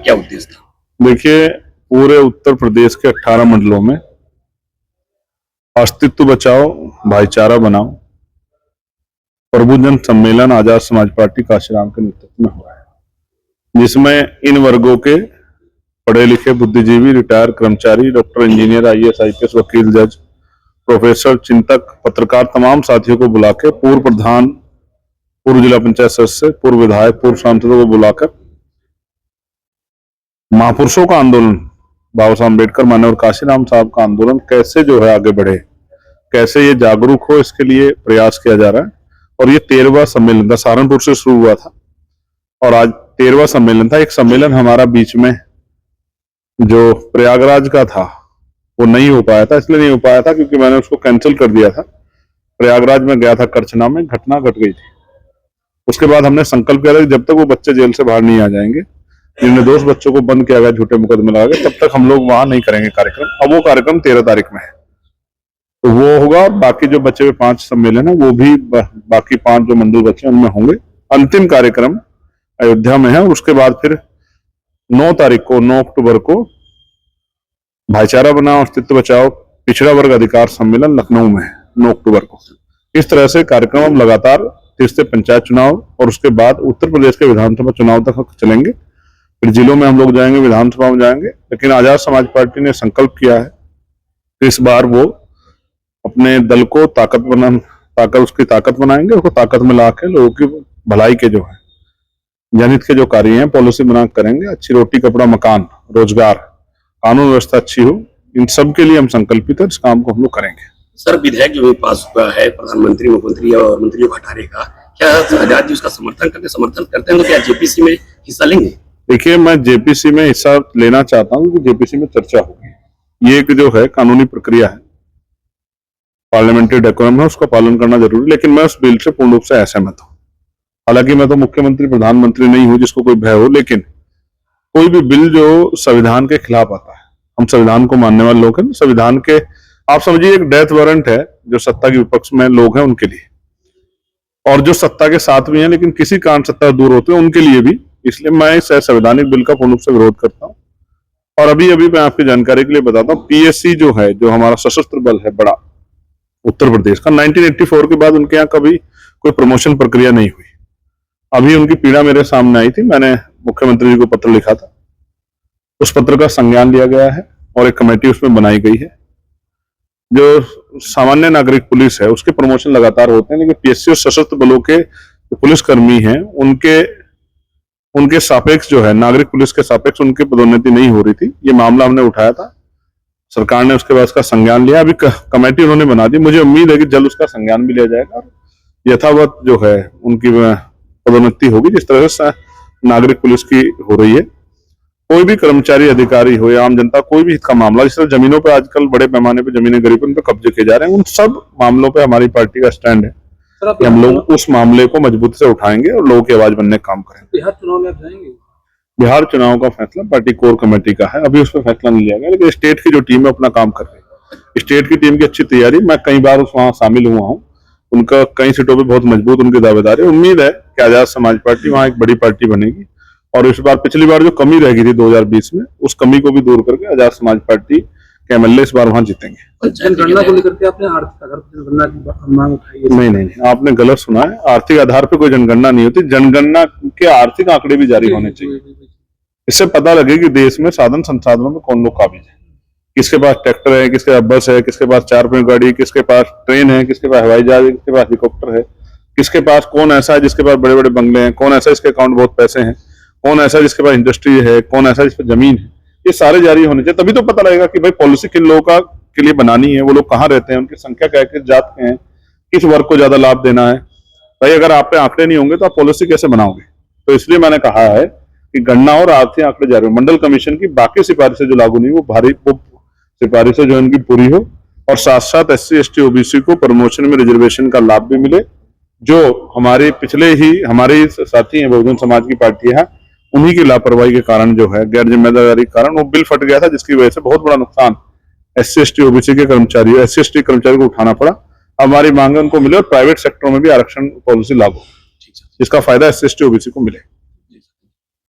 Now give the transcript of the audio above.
क्या उद्देश्य था? देखिए, पूरे उत्तर प्रदेश के 18 मंडलों में अस्तित्व बचाओ, भाईचारा बनाओ प्रबुद्धजन सम्मेलन आजाद समाज पार्टी काशीराम के नेतृत्व में हो रहा है, जिसमें इन वर्गों के पढ़े लिखे बुद्धिजीवी, रिटायर कर्मचारी, डॉक्टर, इंजीनियर, IAS, IPS, वकील, जज, प्रोफेसर, चिंतक, पत्रकार, तमाम साथियों को बुला के, पूर्व प्रधान, पूर्व जिला पंचायत सदस्य, पूर्व विधायक, पूर्व सांसदों को बुलाकर महापुरुषों का आंदोलन, बाबा साहब अम्बेडकर, माननीय काशीराम साहब का आंदोलन कैसे जो है आगे बढ़े, कैसे ये जागरूक हो, इसके लिए प्रयास किया जा रहा है। और ये 13वां सम्मेलन था, सहारनपुर से शुरू हुआ था और आज 13वां सम्मेलन था। एक सम्मेलन हमारा बीच में जो प्रयागराज का था वो नहीं हो पाया था, इसलिए नहीं हो पाया था क्योंकि मैंने उसको कैंसिल कर दिया था। प्रयागराज में गया था, करछना में घटना घट गई थी। उसके बाद हमने संकल्प किया था कि जब तक वो बच्चे जेल से बाहर नहीं आ जाएंगे, जिन निर्दोष बच्चों को बंद किया गया झूठे मुकदमे लगा के, तब तक हम लोग वहां नहीं करेंगे कार्यक्रम। अब वो कार्यक्रम 13 तारीख में है, तो वो होगा। बाकी जो बचे हुए 5 सम्मेलन है वो भी बाकी 5 जो मंडल बचे उनमें होंगे। अंतिम कार्यक्रम अयोध्या में है और उसके बाद फिर 9 तारीख को, 9 अक्टूबर को भाईचारा बनाओ, अस्तित्व बचाओ, पिछड़ा वर्ग अधिकार सम्मेलन लखनऊ में है 9 अक्टूबर को। इस तरह से कार्यक्रम हम लगातार तीसरे पंचायत चुनाव और उसके बाद उत्तर प्रदेश के विधानसभा चुनाव तक चलेंगे। फिर जिलों में हम लोग जाएंगे, विधानसभा में जाएंगे। लेकिन आजाद समाज पार्टी ने संकल्प किया है कि इस बार वो अपने दल को उसकी ताकत बनाएंगे, उसको ताकत में ला के लोगों की भलाई के जो है जनहित के जो कार्य हैं पॉलिसी बना करेंगे। अच्छी रोटी, कपड़ा, मकान, रोजगार, कानून व्यवस्था अच्छी हो, इन सब के लिए हम संकल्पित है। इस काम को हम लोग करेंगे। सर, विधेयक जो भी पास हुआ है प्रधानमंत्री, मुख्यमंत्री और मंत्रियों को हटाने का, क्या आजाद जी उसका समर्थन करते हैं तो क्या JPC में हिस्सा लेंगे? देखिए, मैं JPC में हिस्सा लेना चाहता हूँ कि JPC में चर्चा होगी। ये एक जो है कानूनी प्रक्रिया है, पार्लियामेंट्री डेकोरम है, उसका पालन करना जरूरी। लेकिन मैं उस बिल से पूर्ण रूप से असहमत हूँ। हालांकि मैं तो मुख्यमंत्री, प्रधानमंत्री नहीं हूँ जिसको कोई भय हो, लेकिन कोई भी बिल जो संविधान के खिलाफ आता है, हम संविधान को मानने वाले लोग हैं, संविधान के आप समझिए एक डेथ वारंट है जो सत्ता के विपक्ष में लोग हैं उनके लिए, और जो सत्ता के साथ भी हैं लेकिन किसी कारण सत्ता दूर होते हैं उनके लिए भी। इसलिए मैं इस संवैधानिक बिल का पूर्ण रूप से विरोध करता हूँ। और अभी मैं आपकी जानकारी के लिए बताता हूँ, PSC जो है, जो हमारा सशस्त्र बल है बड़ा उत्तर प्रदेश का, 1984 के बाद उनके यहाँ कभी कोई प्रमोशन प्रक्रिया नहीं हुई। अभी उनकी पीड़ा मेरे सामने आई थी, मैंने मुख्यमंत्री जी को पत्र लिखा था, उस पत्र का संज्ञान लिया गया है और एक कमेटी उसमें बनाई गई है। जो सामान्य नागरिक पुलिस है उसके प्रमोशन लगातार होते हैं, लेकिन PSC और सशस्त्र बलों के जो पुलिसकर्मी हैं उनके सापेक्ष जो है, नागरिक पुलिस के सापेक्ष उनकी पदोन्नति नहीं हो रही थी। ये मामला हमने उठाया था, सरकार ने उसके बाद उसका संज्ञान लिया। अभी कमेटी उन्होंने बना दी, मुझे उम्मीद है कि जल्द उसका संज्ञान भी लिया जाएगा और यथावत जो है उनकी पदोन्नति होगी जिस तरह से नागरिक पुलिस की हो रही है। कोई भी कर्मचारी, अधिकारी हो या आम जनता, कोई भी हित का मामला, जिस तरह जमीनों पे आजकल बड़े पैमाने पे जमीनें गरीबों पे कब्जे किए जा रहे हैं, उन सब मामलों पे हमारी पार्टी का स्टैंड है कि हम लोग उस मामले को मजबूती से उठाएंगे और लोगों की आवाज बनने का काम करेंगे। बिहार चुनाव में आप जाएंगे? बिहार चुनाव का फैसला पार्टी कोर कमेटी का है, अभी उस पर फैसला नहीं लिया गया, लेकिन स्टेट की जो टीम है अपना काम कर रही है। स्टेट की टीम की अच्छी तैयारी, मैं कई बार वहां शामिल हुआ हूँ, उनका कई सीटों पे बहुत मजबूत उनकी दावेदारी। उम्मीद है कि आजाद समाज पार्टी वहां एक बड़ी पार्टी बनेगी और इस बार पिछली बार जो कमी रह गई थी 2020 में, उस कमी को भी दूर करके आजाद समाज पार्टी के MLA इस बार वहां जीतेंगे। जनगणना को लेकर के आपने आर्थिक आधार पर जनगणना की मांग उठाई है? नहीं, आपने गलत सुना है। आर्थिक आधार पर कोई जनगणना नहीं होती, जनगणना के आर्थिक आंकड़े भी जारी होने चाहिए। इससे पता लगे कि देश में साधन संसाधनों में कौन लोग काबिज है, किसके पास ट्रैक्टर है, किसके पास बस है, किसके पास 4 पहिया गाड़ी, किसके पास ट्रेन है, किसके पास हवाई जहाज है, किसके पास हेलीकॉप्टर है, किसके पास कौन ऐसा है जिसके पास बड़े बड़े बंगले हैं, कौन ऐसा जिसके अकाउंट बहुत पैसे हैं, कौन ऐसा जिसके पास इंडस्ट्री है, कौन ऐसा जिस पर जमीन है। ये सारे जारी होने चाहिए, तभी तो पता लगेगा कि भाई पॉलिसी किन लोगों के लिए बनानी है, वो लोग कहाँ रहते हैं, उनकी संख्या क्या है, किस जात के हैं, किस वर्ग को ज्यादा लाभ देना है। भाई अगर आप पे आंकड़े नहीं होंगे तो आप पॉलिसी कैसे बनाओगे? तो इसलिए मैंने कहा है कि गणना और आर्थिक आंकड़े जारी हो। मंडल कमीशन की बाकी सिफारिशें जो लागू नहीं, वो सिफारिशें जो इनकी पूरी हो और साथ साथ SC ST OBC को प्रमोशन में रिजर्वेशन का लाभ भी मिले। जो हमारे हमारे साथी हैं बहुजन समाज की पार्टी है, उन्हीं की लापरवाही के कारण जो है, गैर जिम्मेदारी के कारण वो बिल फट गया था, जिसकी वजह से बहुत बड़ा नुकसान SC ST OBC के कर्मचारियों, SC ST कर्मचारियों को उठाना पड़ा। हमारी मांग उनको मिले और प्राइवेट सेक्टर में भी आरक्षण पॉलिसी लागू, जिसका फायदा SC ST OBC को मिले।